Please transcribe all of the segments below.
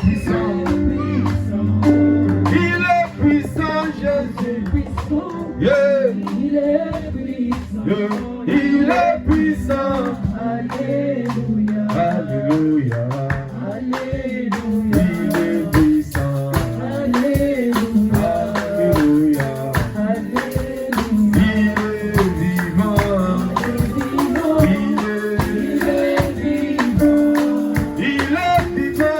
puissant. Il est puissant, Jésus. Yeah. Il est puissant. Yeah. Il est puissant. Alléluia. Alléluia. Alléluia. Il est puissant. Alléluia. Alléluia. Alléluia. Il est vivant. Il est vivant.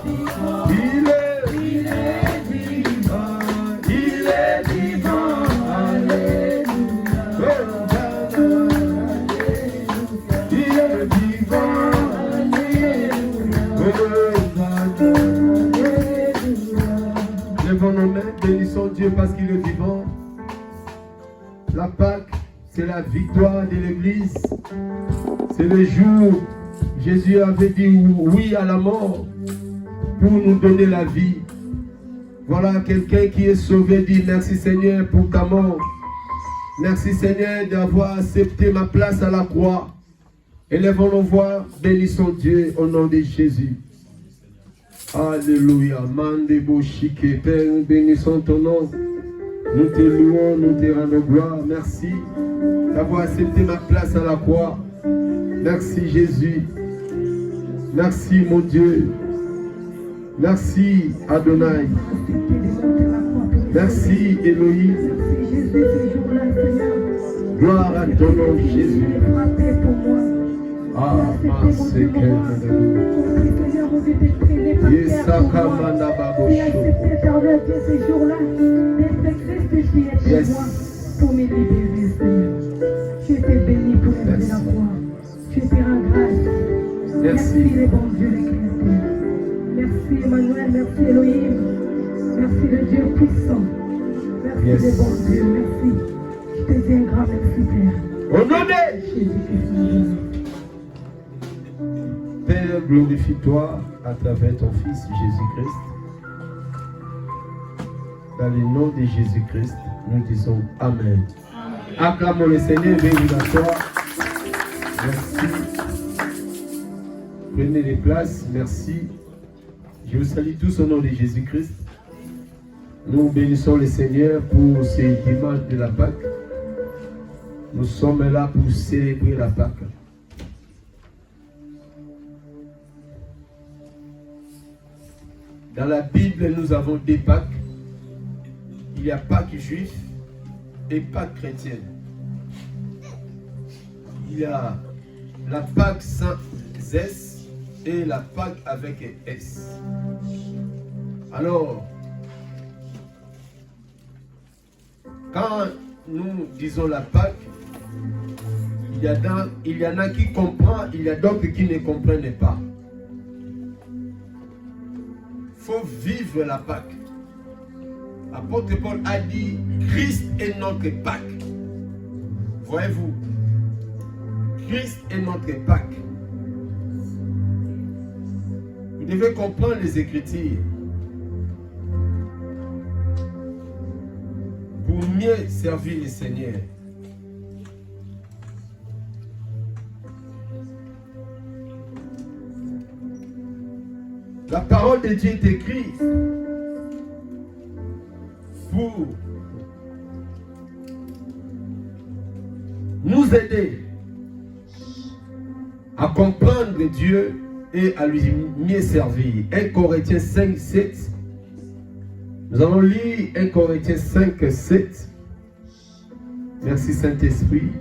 Il est vivant. Il est vivant. Il est vivant. Alléluia. Il est vivant. Lèvons nos mains, bénissons Dieu parce qu'il est vivant. La Pâque, c'est la victoire de l'Église. C'est le jour où Jésus avait dit oui à la mort pour nous donner la vie. Voilà quelqu'un qui est sauvé, dit merci Seigneur pour ta mort. Merci Seigneur d'avoir accepté ma place à la croix. Élevons nos voix, bénissons Dieu au nom de Jésus. Alléluia. Mandebo Shike, Père, nous bénissons ton nom. Nous te louons, nous te rendons gloire. Merci d'avoir accepté ma place à la croix. Merci Jésus. Merci mon Dieu. Merci Adonai. Merci Elohim. Gloire à ton nom Jésus. Ah, ma Seigneur. Merci éternel Dieu ces jours-là d'être Christ qui est chez moi pour me libérer, Seigneur. Tu étais béni pour lever la croix. Tu te rends grâce. Merci les bons dieux, les créateurs. Merci Emmanuel, merci Elohim. Merci le Dieu puissant. Merci les bons dieux, merci. Je te dis un grand merci, Père. Au nom de Jésus-Christ. Père, glorifie-toi à travers ton Fils Jésus-Christ. Dans le nom de Jésus-Christ, nous disons Amen. Acclamons le Seigneur, veuillez vous asseoir. Merci. Prenez les places, merci. Je vous salue tous au nom de Jésus-Christ. Nous bénissons le Seigneur pour ce dimanche de la Pâque. Nous sommes là pour célébrer la Pâque. Dans la Bible, nous avons des Pâques. Il y a Pâques juif et Pâques chrétienne. Il y a la Pâques sans S et la Pâques avec S. Alors, quand nous disons la Pâque, il y en a qui comprennent, il y a d'autres qui ne comprennent pas. Il faut vivre la Pâque. L'apôtre Paul a dit, Christ est notre Pâque. Voyez-vous, Christ est notre Pâque. Vous devez comprendre les Écritures pour mieux servir le Seigneur. La parole de Dieu est écrite pour nous aider à comprendre Dieu et à lui mieux servir. 1 Corinthiens 5, 7. Nous allons lire 1 Corinthiens 5, 7. Merci Saint-Esprit.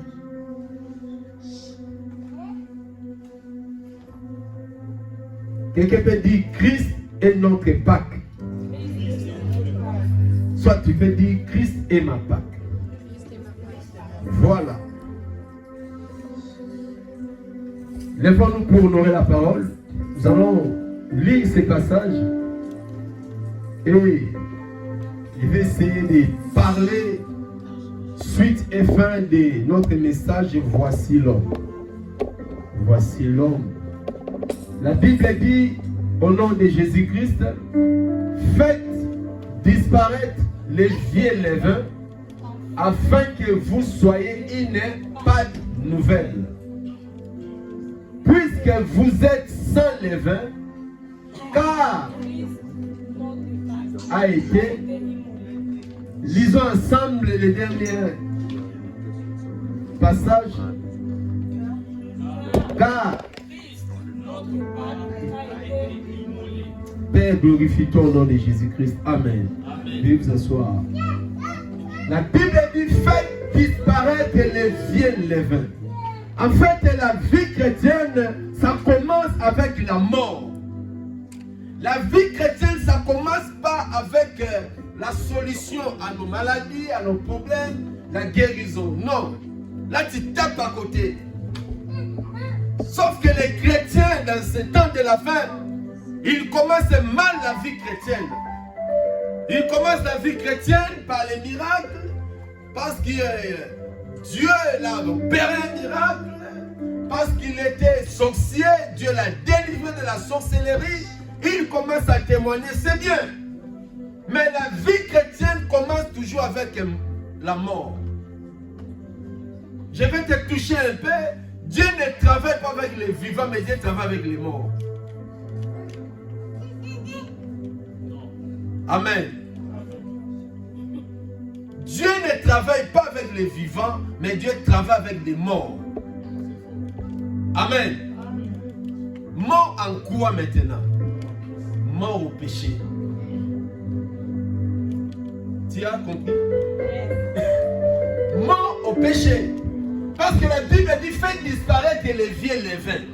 Quelqu'un peut dire Christ est notre Pâque. Soit tu peux dire Christ est ma Pâque. Voilà. Lèvons-nous pour honorer la parole. Nous allons lire ces passages et je vais essayer de parler suite et fin de notre message. Voici l'homme. Voici l'homme. La Bible dit au nom de Jésus-Christ, faites disparaître les vieux levains afin que vous soyez une pâte nouvelle. Puisque vous êtes sans levain, car a été. Lisons ensemble les derniers passages. Car Père, glorifie ton nom de Jésus-Christ. Amen. Veuillez vous asseoir. La Bible dit faites disparaître les vieux levains. En fait, la vie chrétienne, ça commence avec la mort. La vie chrétienne, ça ne commence pas avec la solution à nos maladies, à nos problèmes, la guérison. Non. Là, tu tapes à côté. Sauf que les chrétiens, dans ce temps de la fin, ils commencent mal la vie chrétienne. Ils commencent la vie chrétienne par les miracles, parce que Dieu l'a opéré un miracle, parce qu'il était sorcier, Dieu l'a délivré de la sorcellerie. Il commence à témoigner, c'est bien. Mais la vie chrétienne commence toujours avec la mort. Je vais te toucher un peu. Dieu ne travaille pas avec les vivants, mais Dieu travaille avec les morts. Amen. Dieu ne travaille pas avec les vivants, mais Dieu travaille avec les morts. Amen. Mort en quoi maintenant? Mort au péché. Tu as compris? Mort au péché. Parce que la Bible dit faites disparaître les vieux levains.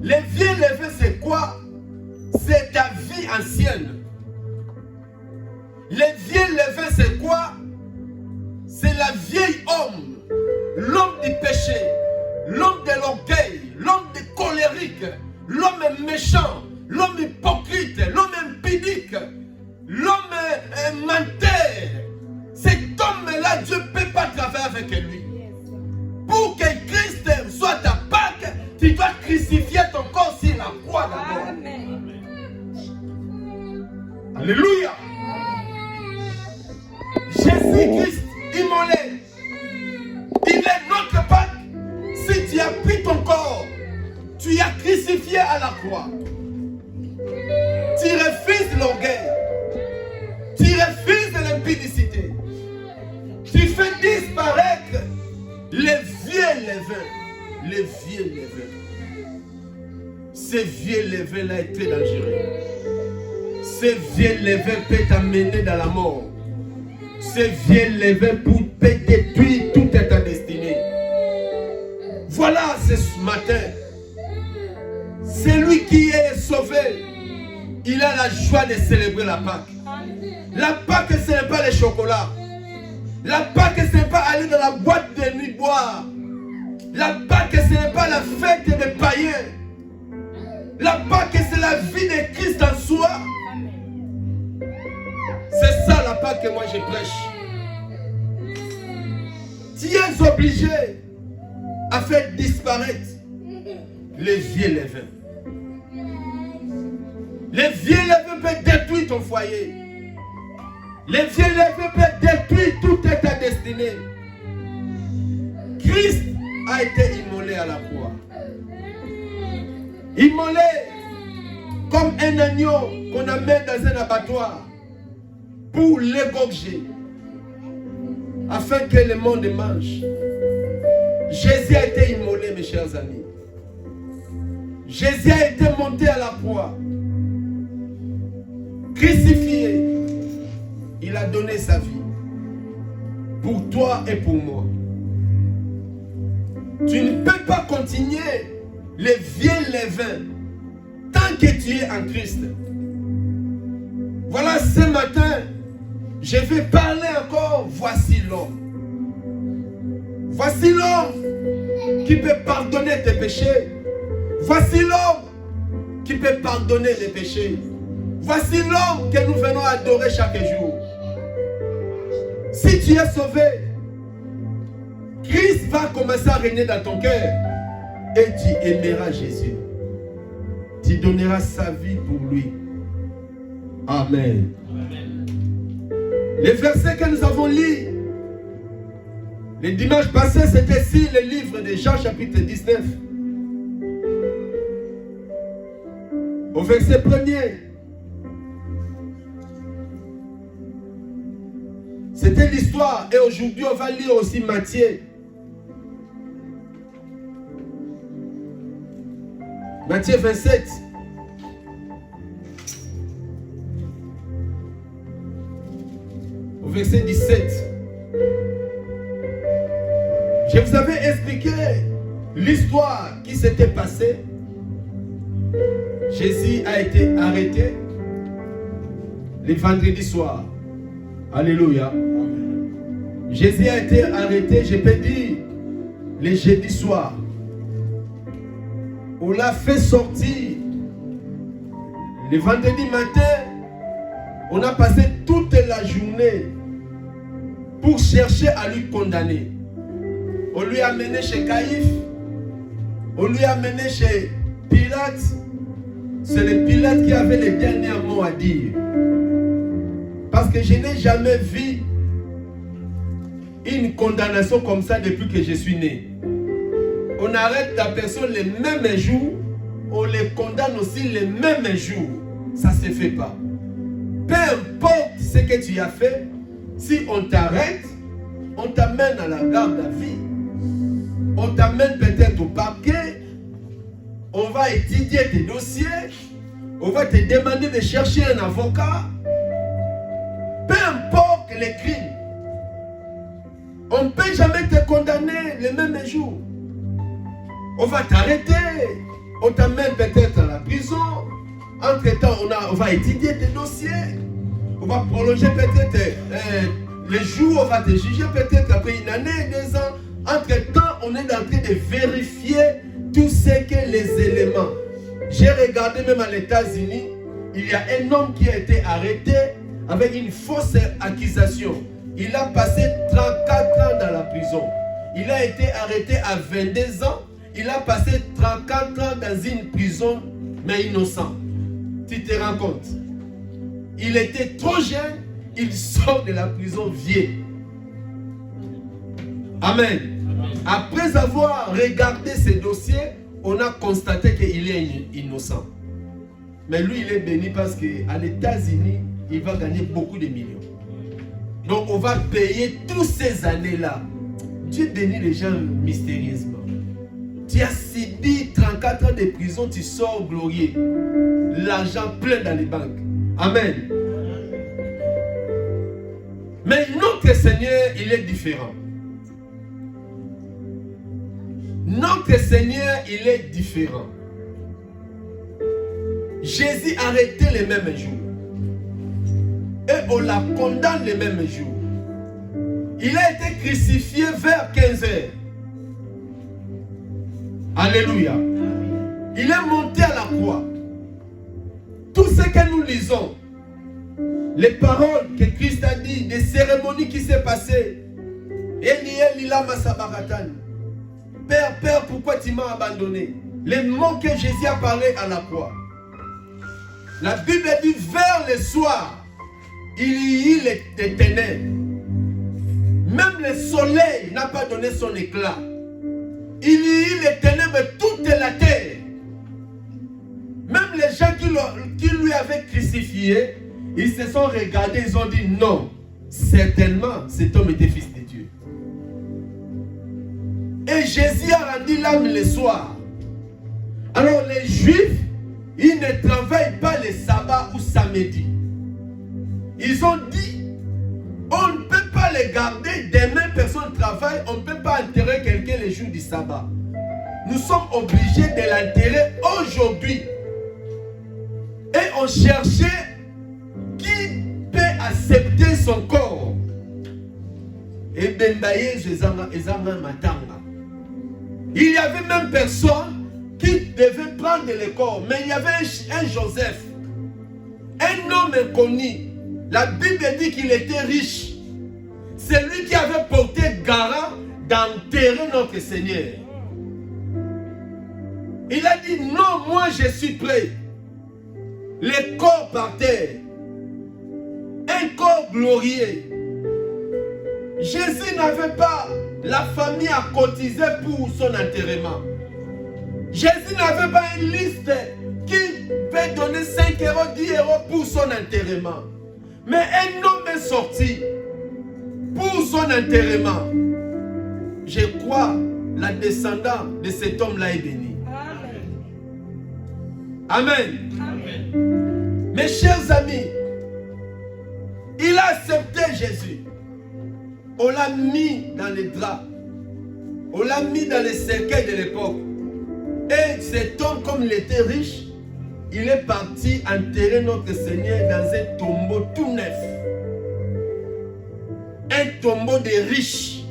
Les vieux levains, c'est quoi? C'est ta vie ancienne. Les vieux levains, c'est quoi? C'est la vieille homme, l'homme du péché, l'homme de l'orgueil, l'homme de colérique, l'homme méchant, l'homme hypocrite, l'homme impudique, l'homme menteur. Cet homme-là, Dieu ne peut pas travailler avec lui. Pour que Christ soit ta Pâque, tu dois crucifier ton corps sur la croix d'abord. Alléluia. Jésus-Christ immolé, il est notre Pâque. Si tu as pris ton corps, tu as crucifié à la croix. Tu refuses l'orgueil, tu refuses l'impudicité, tu fais disparaître les vieux levains. Les vieux levains. Ces vieux levains-là est très dangereux. Ces vieux levains peuvent t'amener dans la mort. Ces vieux levains peuvent détruire toute ta destinée. Voilà ce matin. Celui qui est sauvé, il a la joie de célébrer la Pâque. La Pâque, ce n'est pas le chocolat. La Pâque, ce n'est pas aller dans la boîte de nuit boire. La Pâque, ce n'est pas la fête des païens. La Pâque, c'est la vie de Christ en soi. C'est ça la Pâque que moi je prêche. Tu es obligé à faire disparaître les vieux levains. Les vieux levains peuvent détruire ton foyer. Les vieux levains peuvent détruire toute ta destinée. Christ a été immolé à la croix. Immolé comme un agneau qu'on amène dans un abattoir pour l'égorger afin que le monde mange. Jésus a été immolé, mes chers amis. Jésus a été monté à la croix, crucifié. Il a donné sa vie pour toi et pour moi. Tu ne peux pas continuer les vieux levains tant que tu es en Christ. Voilà, ce matin, je vais parler encore. Voici l'homme. Voici l'homme qui peut pardonner tes péchés. Voici l'homme qui peut pardonner les péchés. Voici l'homme que nous venons adorer chaque jour. Si tu es sauvé, Christ va commencer à régner dans ton cœur et tu aimeras Jésus. Tu donneras sa vie pour lui. Amen. Amen. Les versets que nous avons lus le dimanche passé, c'était ici le livre de Jean chapitre 19. Au verset 1er. C'était l'histoire. Et aujourd'hui, on va lire aussi Matthieu. Matthieu 27. Au verset 17. Je vous avais expliqué l'histoire qui s'était passée. Jésus a été arrêté le vendredi soir. Alléluia. Jésus a été arrêté, je peux dire, le jeudi soir. On l'a fait sortir. Le vendredi matin, on a passé toute la journée pour chercher à lui condamner. On lui a amené chez Caïphe. On lui a amené chez Pilate. C'est le Pilate qui avait les derniers mots à dire. Parce que je n'ai jamais vu une condamnation comme ça depuis que je suis né. On arrête la personne le même jour, on les condamne aussi le même jour. Ça ne se fait pas. Peu importe ce que tu as fait, si on t'arrête, on t'amène à la garde à vie, on t'amène peut-être au parquet, on va étudier tes dossiers, on va te demander de chercher un avocat. Peu importe les crimes, on ne peut jamais te condamner le même jour. On va t'arrêter, on t'amène peut-être à la prison. Entre-temps, on va étudier tes dossiers. On va prolonger peut-être les jours, on va te juger peut-être après une année, 2 ans. Entre-temps, on est en train de vérifier tout ce que les éléments. J'ai regardé même à l'États-Unis, il y a un homme qui a été arrêté avec une fausse accusation. Il a passé 34 ans dans la prison. Il a été arrêté à 22 ans. Il a passé 34 ans dans une prison, mais innocent. Tu te rends compte? Il était trop jeune, il sort de la prison vieux. Amen. Après avoir regardé ses dossiers, on a constaté qu'il est innocent. Mais lui, il est béni parce qu'à l'États-Unis, il va gagner beaucoup de millions. Donc, on va payer toutes ces années-là. Dieu bénit les gens mystérieusement. Tu as subi 34 ans de prison, tu sors glorieux. L'argent plein dans les banques. Amen. Mais notre Seigneur, il est différent. Notre Seigneur, il est différent. Jésus a arrêté les mêmes jours. Et on la condamne les mêmes jours. Il a été crucifié vers 15 heures. Alléluia. Il est monté à la croix. Tout ce que nous lisons, les paroles que Christ a dit, des cérémonies qui s'est passées. Eli, Eli, lama sabachthani. Père, Père, pourquoi tu m'as abandonné? Les mots que Jésus a parlé à la croix. La Bible dit, vers le soir, il y eut les ténèbres. Même le soleil n'a pas donné son éclat. Il y eut les ténèbres toute la terre. Même les gens qui lui avaient crucifié, ils se sont regardés, ils ont dit non, certainement cet homme était fils de Dieu. Et Jésus a rendu l'âme le soir. Alors les Juifs, ils ne travaillent pas le sabbat ou samedi. Ils ont dit, on ne peut pas les garder, demain personne ne travaille, on ne peut pas enterrer quelqu'un les jours du sabbat. Nous sommes obligés de l'enterrer aujourd'hui. Et on cherchait qui peut accepter son corps. Et Benbaye, Matanga. Il y avait même personne qui devait prendre le corps. Mais il y avait un Joseph, un homme inconnu. La Bible dit qu'il était riche. C'est lui qui avait porté garant d'enterrer notre Seigneur. Il a dit non, moi je suis prêt. Les corps par terre. Un corps glorieux. Jésus n'avait pas la famille à cotiser pour son enterrement. Jésus n'avait pas une liste qui peut donner 5 euros, 10 euros pour son enterrement. Mais un homme est sorti pour son enterrement. Je crois la descendance de cet homme-là est bénie. Amen. Amen. Mes chers amis, il a accepté Jésus. On l'a mis dans les draps. On l'a mis dans les cercueils de l'époque. Et cet homme, comme il était riche, il est parti enterrer notre Seigneur dans un tombeau tout neuf. Un tombeau de riches.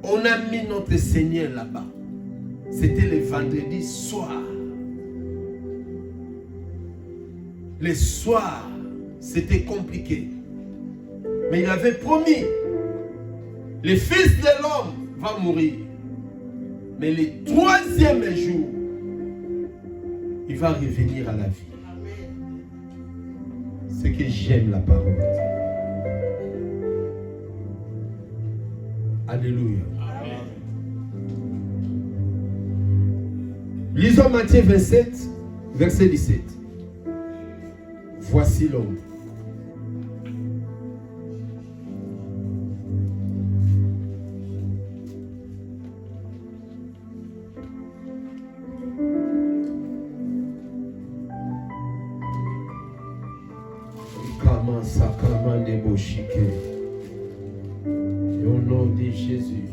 On a mis notre Seigneur là-bas. C'était le vendredi soir. Le soir, c'était compliqué. Mais il avait promis, le Fils de l'homme va mourir. Mais le 3e jour, il va revenir à la vie. C'est que j'aime la parole. Alléluia. Amen. Lisons Matthieu 27, verset 17. Voici l'homme. Au nom de Jésus.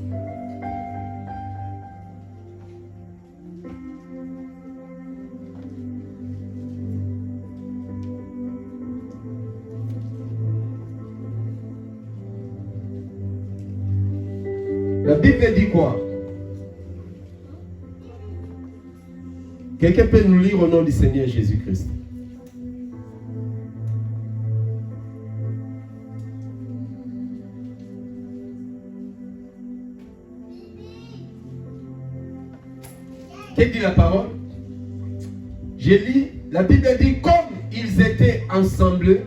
La Bible dit quoi? Quelqu'un peut nous lire au nom du Seigneur Jésus-Christ? Qu'est-ce que dit la parole? J'ai lu, la Bible dit, comme ils étaient ensemble,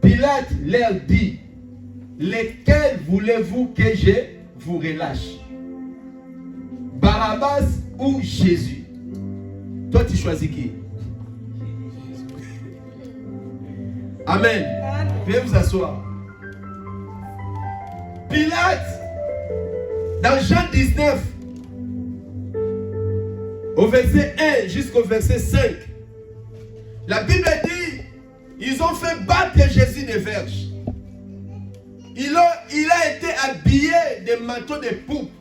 Pilate leur dit, lesquels voulez-vous que je vous relâche? Barabbas ou Jésus? Toi, tu choisis qui? Amen. Veuillez vous asseoir. Pilate, dans Jean 19, au verset 1 jusqu'au verset 5, la Bible dit, ils ont fait battre Jésus des verges. Il a été habillé de manteaux de pourpre.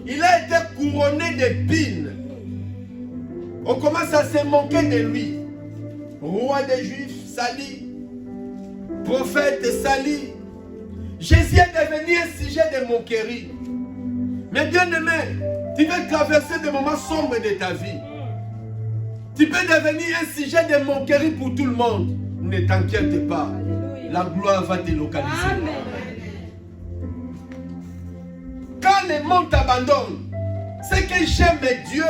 Il a été couronné d'épines. On commence à se moquer de lui. Roi des Juifs, sali. Prophète, sali. Jésus est devenu un sujet de moquerie. Mais bien aimé, tu veux traverser des moments sombres de ta vie. Tu peux devenir un sujet de moquerie pour tout le monde. Ne t'inquiète pas. La gloire va te localiser. Amen. Quand le monde t'abandonne, c'est que j'aime Dieu.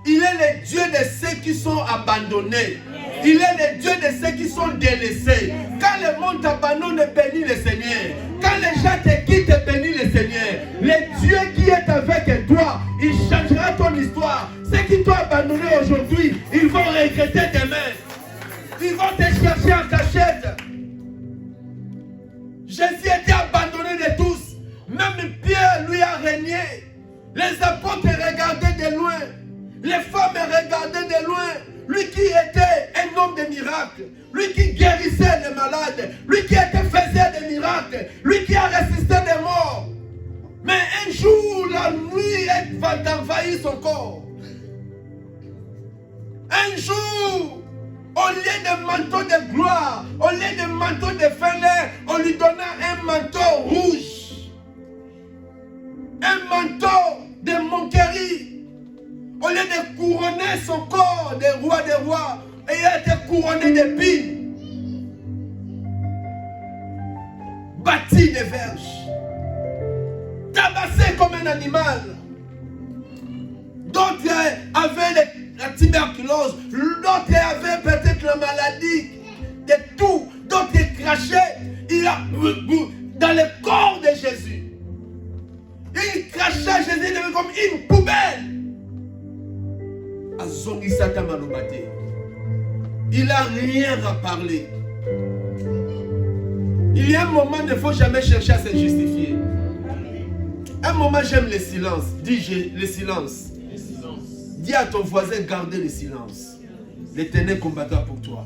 Il est le Dieu de ceux qui sont abandonnés. Il est le Dieu de ceux qui sont délaissés. Quand le monde t'abandonne, bénis le Seigneur. Quand les gens te quittent, bénis le Seigneur. Le Dieu qui est avec toi, il changera ton histoire. Ceux qui t'ont abandonné aujourd'hui, ils vont regretter demain. Ils vont te chercher en cachette. Jésus était abandonné de tous. Même Pierre lui a régné. Les apôtres regardaient de loin. Les femmes regardaient de loin. Lui qui était un homme de miracles. Lui qui guérissait les malades. Lui qui faisait des miracles. Lui qui a résisté des morts. Mais un jour, la nuit va envahir son corps. Un jour, au lieu de manteau de gloire, au lieu de manteau de fêlée, on lui donna un manteau rouge. Un manteau de moquerie. Au lieu de couronner son corps de roi des rois, il a été couronné d'épines. Bâti de verges. Tabassé comme un animal. D'autres avaient la tuberculose. D'autres avaient peut-être la maladie. De tout. D'autres crachaient. Dans le corps de Jésus. Il crachait Jésus comme une poubelle. Azongi Sata Malobate. n'a rien à parler. Il y a un moment, il ne faut jamais chercher à se justifier. Un moment, j'aime le silence. Dis le silence. Dis à ton voisin, gardez le silence. L'Éternel combattra pour toi.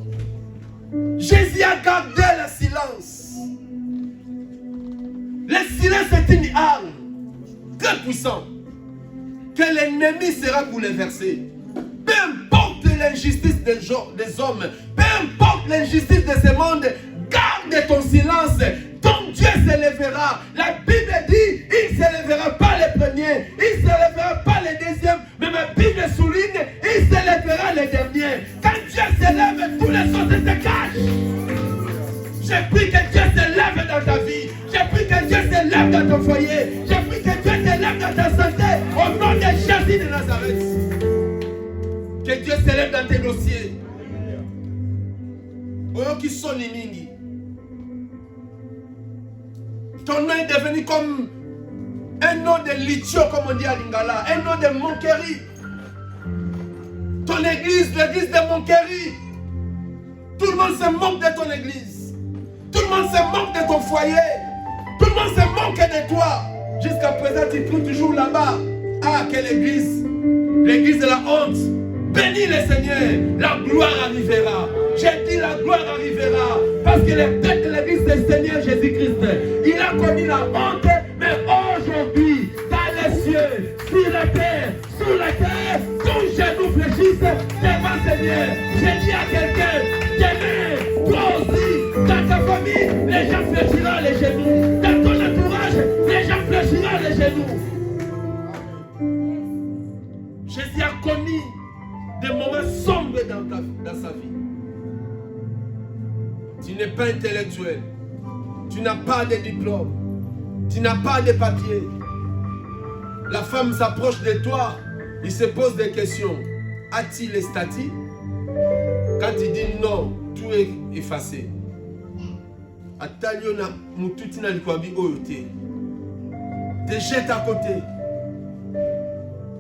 Jésus a gardé le silence. Le silence est une arme très puissante que l'ennemi sera bouleversé. Peu importe l'injustice des hommes, peu importe l'injustice de ce monde, garde ton silence. Ton Dieu s'élèvera. La Bible dit, il ne s'élèvera pas les premiers, il ne s'élèvera pas les deuxièmes, mais ma Bible souligne, il s'élèvera les derniers. Quand Dieu s'élève, tous les autres se cachent. J'ai pris que Dieu s'élève dans ta vie. J'ai pris que Dieu s'élève dans ton foyer. J'ai pris que Dieu s'élève dans ta santé. Au nom de Jésus de Nazareth. Que Dieu s'élève dans tes dossiers. Oh, qui sont les mingi. Ton nom est devenu comme un nom de litio, comme on dit à Lingala. Un nom de Monkeri. Ton église, l'église de Monkeri. Tout le monde se moque de ton église. Tout le monde se moque de ton foyer. Tout le monde se moque de toi. Jusqu'à présent, tu trouves toujours là-bas. Ah, quelle église. L'église de la honte. Bénis le Seigneur. La gloire arrivera. J'ai dit la gloire arrivera. Parce que le tête de l'église du Seigneur Jésus-Christ, il a connu la honte. Mais aujourd'hui, dans les cieux, sur la terre, sous la terre, tous genoux fléchissent devant le Seigneur. J'ai dit à quelqu'un, demain, toi aussi, dans ta famille, les gens fléchiront les genoux. Dans ton entourage, les gens fléchiront les genoux. Jésus a connu des moments sombres dans sa vie. Tu n'es pas intellectuel. Tu n'as pas de diplôme. Tu n'as pas de papier. La femme s'approche de toi. Il se pose des questions. A-t-il les statuts? Quand il dit non, tout est effacé. Te jette à côté.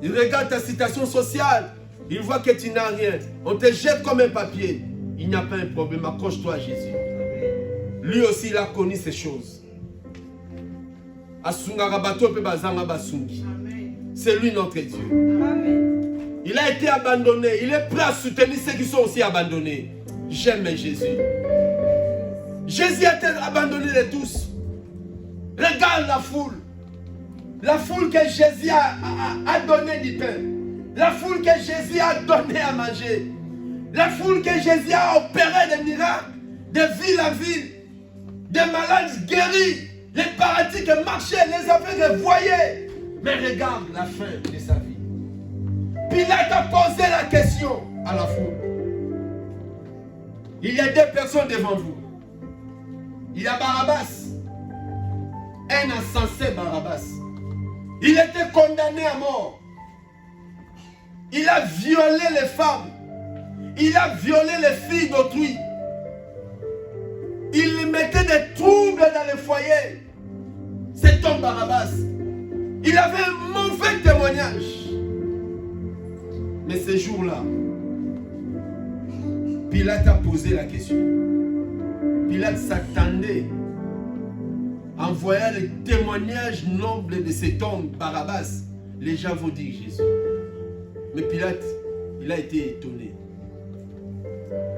Il regarde ta situation sociale. Il voit que tu n'as rien. On te jette comme un papier. Il n'y a pas un problème. Accroche-toi à Jésus. Lui aussi, il a connu ces choses. C'est lui notre Dieu. Il a été abandonné. Il est prêt à soutenir ceux qui sont aussi abandonnés. J'aime Jésus. Jésus a été abandonné de tous. Regarde la foule. La foule que Jésus a donné du pain. La foule que Jésus a donné à manger. La foule que Jésus a opéré des miracles. De ville en ville. Des malades guéris. Les paralysés marchaient. Les aveugles voyaient. Mais regarde la fin de sa vie. Pilate a posé la question à la foule. Il y a deux personnes devant vous. Il y a Barabbas. Un insensé Barabbas. Il était condamné à mort. Il a violé les femmes. Il a violé les filles d'autrui. Il mettait des troubles dans les foyers. Cet homme Barabbas. Il avait un mauvais témoignage. Mais ce jour-là, Pilate a posé la question. Pilate s'attendait, en voyant le témoignage noble de cet homme Barabbas, les gens vont dire Jésus. Mais Pilate, il a été étonné.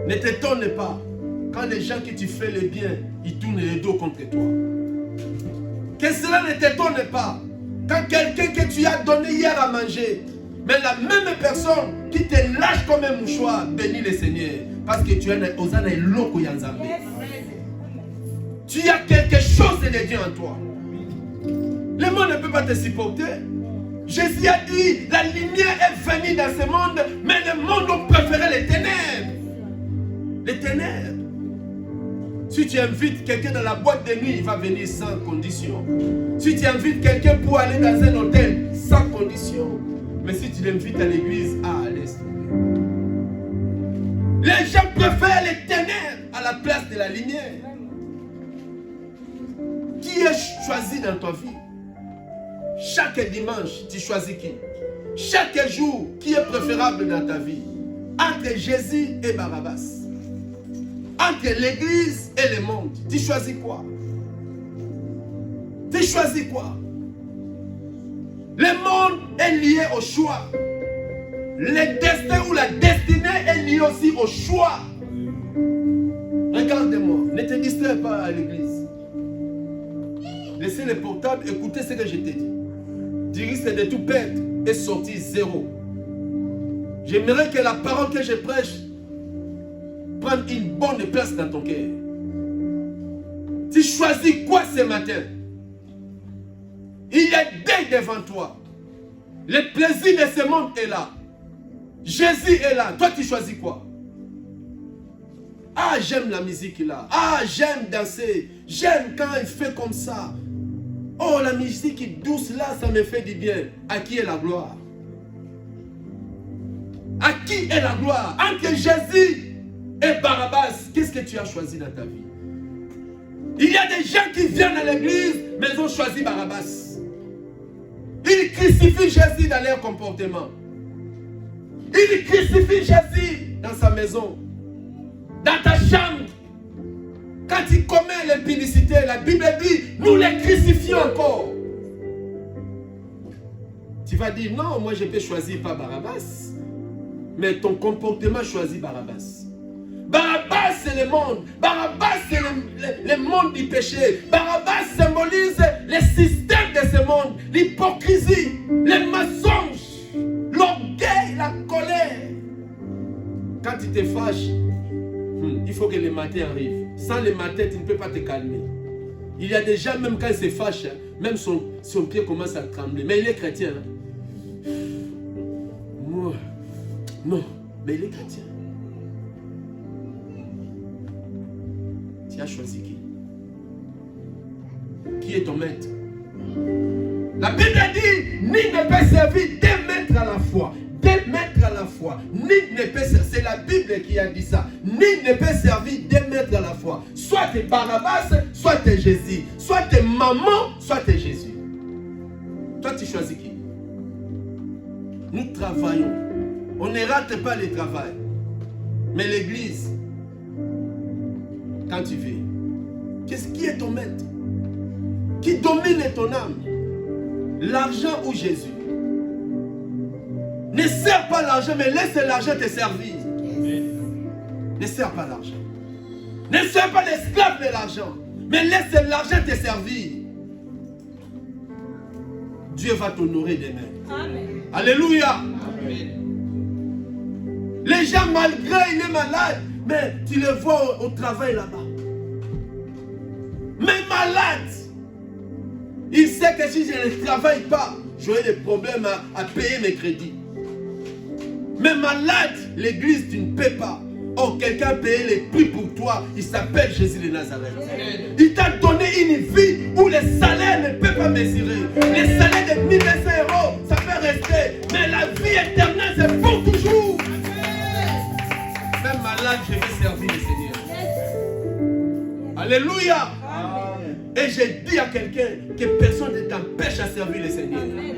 Ne t'étonne pas quand les gens qui tu fais le bien, ils tournent le dos contre toi. Que cela ne t'étonne pas quand quelqu'un que tu as donné hier à manger, mais la même personne qui te lâche comme un mouchoir, bénis le Seigneur. Parce que tu es Osana et Loko Yanzambe. Tu as quelque chose de Dieu en toi. Le monde ne peut pas te supporter. Jésus a dit, la lumière est venue dans ce monde, mais le monde a préféré les ténèbres. Les ténèbres. Si tu invites quelqu'un dans la boîte de nuit, il va venir sans condition. Si tu invites quelqu'un pour aller dans un hôtel, sans condition. Mais si tu l'invites à l'église, laisse tomber. Les gens préfèrent les ténèbres à la place de la lumière. Qui est choisi dans ta vie? Chaque dimanche, tu choisis qui? Chaque jour, qui est préférable dans ta vie? Entre Jésus et Barabbas. entre l'église et le monde. Tu choisis quoi? Tu choisis quoi? Le monde est lié au choix. Le destin ou la destinée est liée aussi au choix. Regarde-moi, ne te distrais pas à l'église. Laissez le portable, écoutez ce que je t'ai dit. Tu risques de tout perdre et sortir zéro. J'aimerais que la parole que je prêche prenne une bonne place dans ton cœur. Tu choisis quoi ce matin? Il y a dès devant toi. Le plaisir de ce monde est là. Jésus est là. Toi, tu choisis quoi? Ah, j'aime la musique là. Ah, j'aime danser. J'aime quand il fait comme ça. Oh, la musique douce là, ça me fait du bien. À qui est la gloire? À qui est la gloire? Entre Jésus et Barabbas, qu'est-ce que tu as choisi dans ta vie? Il y a des gens qui viennent à l'église, mais ils ont choisi Barabbas. Ils crucifient Jésus dans leur comportement. Ils crucifient Jésus dans sa maison, dans ta chambre. Quand il commet l'impudicité, la Bible dit, nous les crucifions encore. Tu vas dire, non, moi je peux choisir pas Barabbas. Mais ton comportement choisit Barabbas. Barabbas c'est le monde. Barabbas c'est le monde du péché. Barabbas symbolise le système de ce monde. L'hypocrisie, les mensonges, l'orgueil, la colère. Quand tu te fâches, il faut que le matin arrive. Sans le matin, tu ne peux pas te calmer. Il y a des gens, même quand ils se fâchent, même son pied commence à trembler. Mais il est chrétien. Moi, non, mais il est chrétien. Tu as choisi qui? Qui est ton maître? La Bible dit, ni ne peut servir deux maîtres à la fois. Deux maîtres à la fois. Ni ne peut servir. C'est la Bible qui a dit ça. Ni ne peut servir deux maîtres à la fois. Soit tu es Barabbas, soit tu es Jésus. Soit tu es maman, soit tu es Jésus. Toi, tu choisis qui? Nous travaillons. On ne rate pas le travail. Mais l'église, quand tu vis, qu'est-ce qui est ton maître? Qui domine ton âme? L'argent ou Jésus? Ne sers pas l'argent, mais laisse l'argent te servir. Ne sers pas l'argent. Ne sers pas l'esclave de l'argent, mais laisse l'argent te servir. Dieu va t'honorer demain. Amen. Alléluia. Amen. Les gens, malgré il est malade, mais tu le vois au travail là-bas. Mais malade, il sait que si je ne travaille pas, j'aurai des problèmes à payer mes crédits. Mais malade, l'église, tu ne paies pas. Oh, quelqu'un paye les prix pour toi. Il s'appelle Jésus de Nazareth. Il t'a donné une vie où les salaires ne peuvent pas mesurer. Les salaires de 1500 €, ça peut rester. Mais la vie éternelle, c'est pour toujours. Même malade, je vais servir le Seigneur. Alléluia. Amen. Et j'ai dit à quelqu'un que personne ne t'empêche à servir le Seigneur. Amen.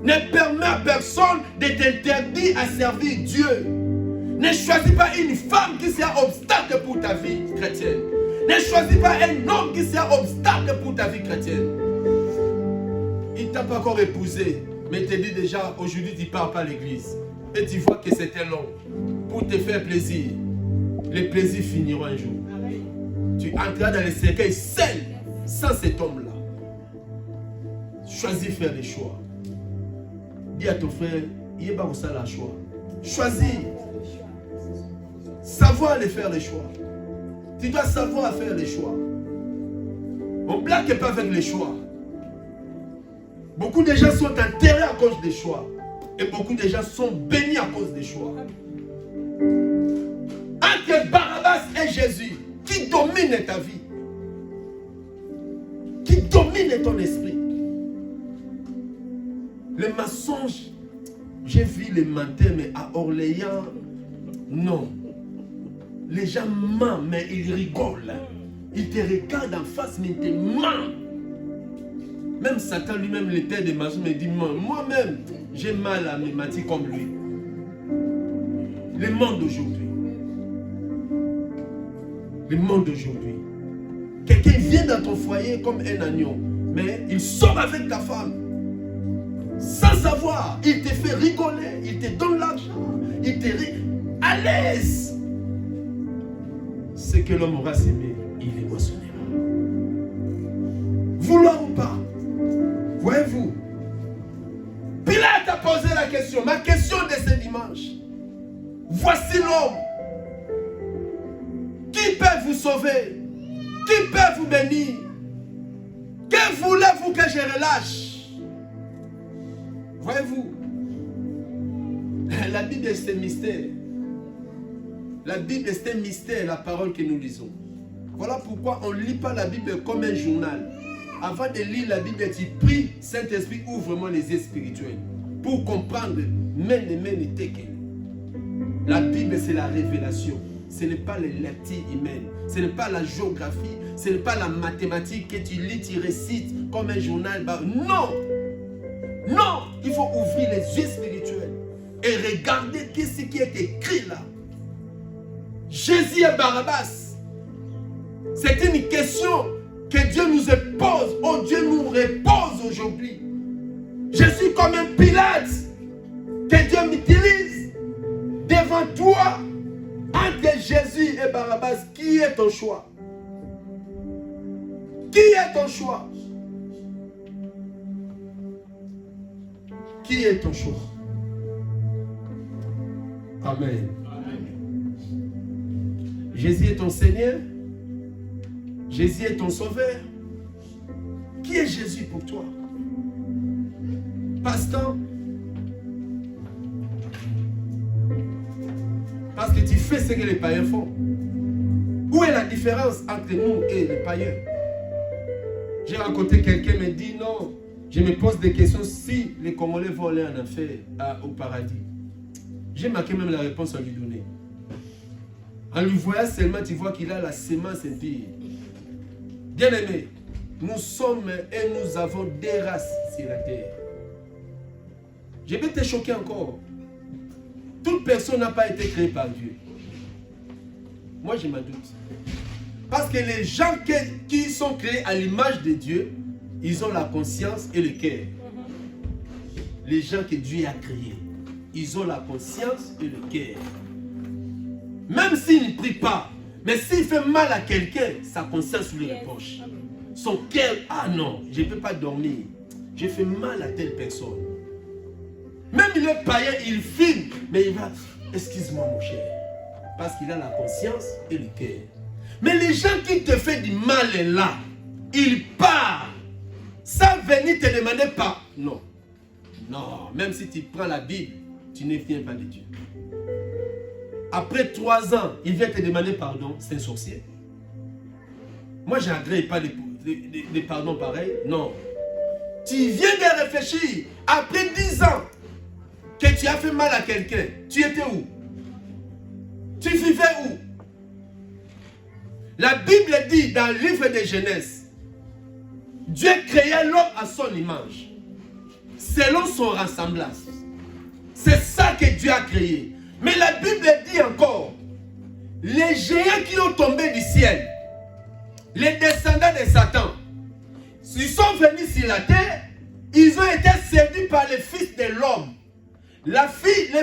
Ne permets à personne de t'interdire à servir Dieu. Ne choisis pas une femme qui sera obstacle pour ta vie chrétienne. Ne choisis pas un homme qui sera obstacle pour ta vie chrétienne. Il ne t'a pas encore épousé, mais il te dit déjà, aujourd'hui tu ne pars pas à l'église. Et tu vois que c'était long. Pour te faire plaisir. Les plaisirs finiront un jour. Tu entreras dans le cercueil seul, sans cet homme-là. Choisis faire des choix. Dis à ton frère, il n'y a pas où ça la choix. Choisis. Savoir les faire les choix. Tu dois savoir faire les choix. On ne blague pas avec les choix. Beaucoup de gens sont enterrés à cause des choix. Et beaucoup de gens sont bénis à cause des choix. Entre Barabbas et Jésus, qui domine ta vie? Qui domine ton esprit? Le mensonge, j'ai vu les menteurs, mais à Orléans, non. Les gens mentent, mais ils rigolent. Ils te regardent en face, mais ils te mentent. Même Satan lui-même, le père des mensonges, me dit, moi-même, j'ai mal à me mentir comme lui. Le monde d'aujourd'hui. le monde d'aujourd'hui. Quelqu'un vient dans ton foyer comme un agneau, mais il sort avec ta femme. Sans savoir, il te fait rigoler, il te donne l'argent, il te rit à l'aise. Ce que l'homme aura semé, il est moissonnera. Vouloir ou pas, voyez-vous, Pilate a posé la question, ma question de ce dimanche. Voici l'homme. Qui peut vous sauver? Qui peut vous bénir? Que voulez-vous que je relâche? Voyez-vous, la Bible c'est un mystère. La Bible c'est un mystère, la parole que nous lisons. Voilà pourquoi on ne lit pas la Bible comme un journal. Avant de lire la Bible, tu pries, Saint-Esprit ouvre vraiment les yeux spirituels pour comprendre la Bible c'est la révélation. Ce n'est pas les lectures humaines, ce n'est pas la géographie, ce n'est pas la mathématique que tu lis, tu récites comme un journal. Non! Non! Il faut ouvrir les yeux spirituels et regarder ce qui est écrit là. Jésus et Barabbas. C'est une question que Dieu nous pose. Oh, Dieu nous repose aujourd'hui. Je suis comme un Pilate que Dieu m'utilise devant toi. Entre Jésus et Barabbas, qui est ton choix? Qui est ton choix? Qui est ton choix? Amen. Jésus est ton Seigneur. Jésus est ton Sauveur. Qui est Jésus pour toi? Pasteur, parce que tu fais ce que les païens font. Où est la différence entre nous et les païens? J'ai rencontré quelqu'un qui me dit non, je me pose des questions si les Congolais vont aller en enfer, au paradis. J'ai marqué même la réponse à lui donner. En lui voyant seulement, tu vois qu'il a la sémence impie. Bien aimé, nous sommes et nous avons des races sur la terre. Je vais te choquer encore. Toute personne n'a pas été créée par Dieu. Moi, je m'en doute. Parce que les gens qui sont créés à l'image de Dieu, ils ont la conscience et le cœur. Les gens que Dieu a créés, ils ont la conscience et le cœur. Même s'il ne prie pas, mais s'il fait mal à quelqu'un, sa conscience lui reproche. Son cœur, ah non, je ne peux pas dormir. J'ai fait mal à telle personne. Même il est païen, il filme, mais il va, excuse-moi mon cher, parce qu'il a la conscience et le cœur. Mais les gens qui te font du mal là, ils partent, sans venir te demander pas. Non, non, même si tu prends la Bible, tu ne viens pas de Dieu. Après 3 ans, il vient te demander pardon, c'est un sorcier. Moi, je n'agrée pas des pardons pareils, non. Tu viens de réfléchir, après 10 ans, que tu as fait mal à quelqu'un, tu étais où? Tu vivais où? La Bible dit dans le livre de Genèse, Dieu créa l'homme à son image, selon son ressemblance. C'est ça que Dieu a créé. Mais la Bible dit encore, les géants qui ont tombé du ciel, les descendants de Satan, ils sont venus sur la terre, ils ont été séduits par les fils de l'homme. Les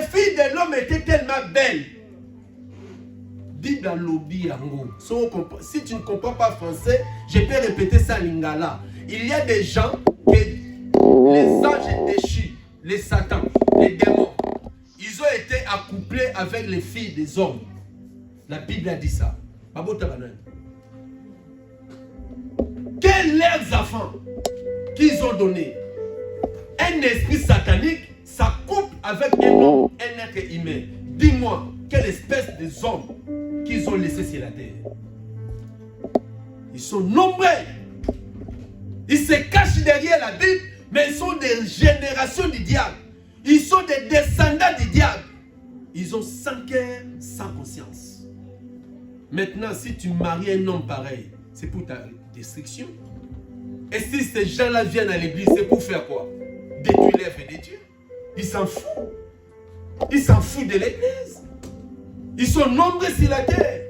filles de l'homme étaient tellement belles. Bible lobby yango. Si tu ne comprends pas français, je peux répéter ça en lingala. Il y a des gens que les anges déchus, les satans, les démons, ils ont été accouplés avec les filles des hommes. La Bible a dit ça. Quels leurs enfants qu'ils ont donné? Un esprit satanique s'accouple avec un homme, un être humain. Dis-moi, quelle espèce de hommes qu'ils ont laissés sur la terre? Ils sont nombreux. Ils se cachent derrière la Bible, mais ils sont des générations du diable. Ils sont des descendants du diable. Ils ont sans cœur, sans conscience. Maintenant, si tu maries un homme pareil, c'est pour ta destruction. Et si ces gens-là viennent à l'église, c'est pour faire quoi? Détruire l'œuvre de Dieu. Ils s'en foutent. Ils s'en foutent de l'église. Ils sont nombreux sur la terre.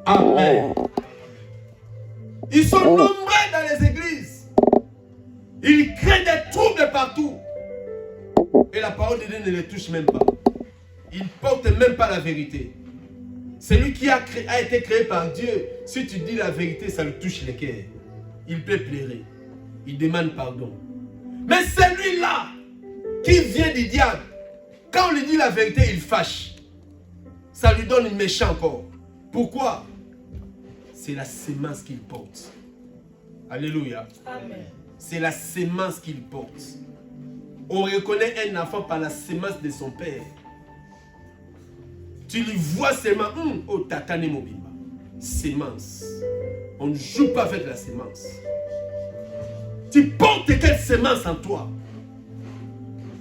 Amen. Ils sont nombreux dans les églises. Ils créent des troubles partout. Et la parole de Dieu ne les touche même pas. Ils ne portent même pas la vérité. Celui qui a été créé par Dieu, si tu dis la vérité, ça le touche les cœurs. Il peut pleurer. Il demande pardon. Mais celui-là, qui vient du diable, quand on lui dit la vérité, il fâche. Ça lui donne une méchante encore. Pourquoi? C'est la sémence qu'il porte. Alléluia. Amen. C'est la sémence qu'il porte. On reconnaît un enfant par la sémence de son père. Tu lui vois seulement, oh tatane mobimba. Sémence. On ne joue pas avec la sémence. Tu portes quelle sémence en toi?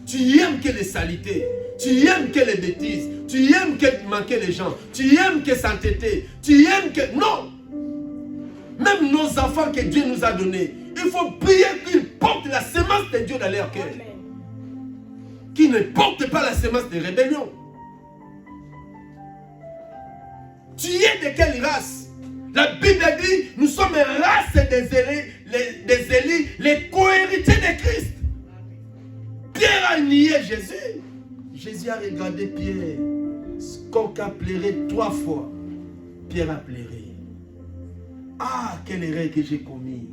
Tu aimes que les saletés. Tu aimes que les bêtises. Tu aimes que manquer les gens. Tu aimes que s'entêter. Tu aimes que... Non! Même nos enfants que Dieu nous a donnés, il faut prier qu'ils portent la sémence de Dieu dans leur cœur. Qu'ils ne portent pas la sémence de rébellion. Tu es de quelle race? La Bible dit, nous sommes une race des Élis, les co-héritiers de Christ. Pierre a nié Jésus. Jésus a regardé Pierre. Coq a pleuré 3 fois. Pierre a pleuré. Ah, quelle erreur que j'ai commise.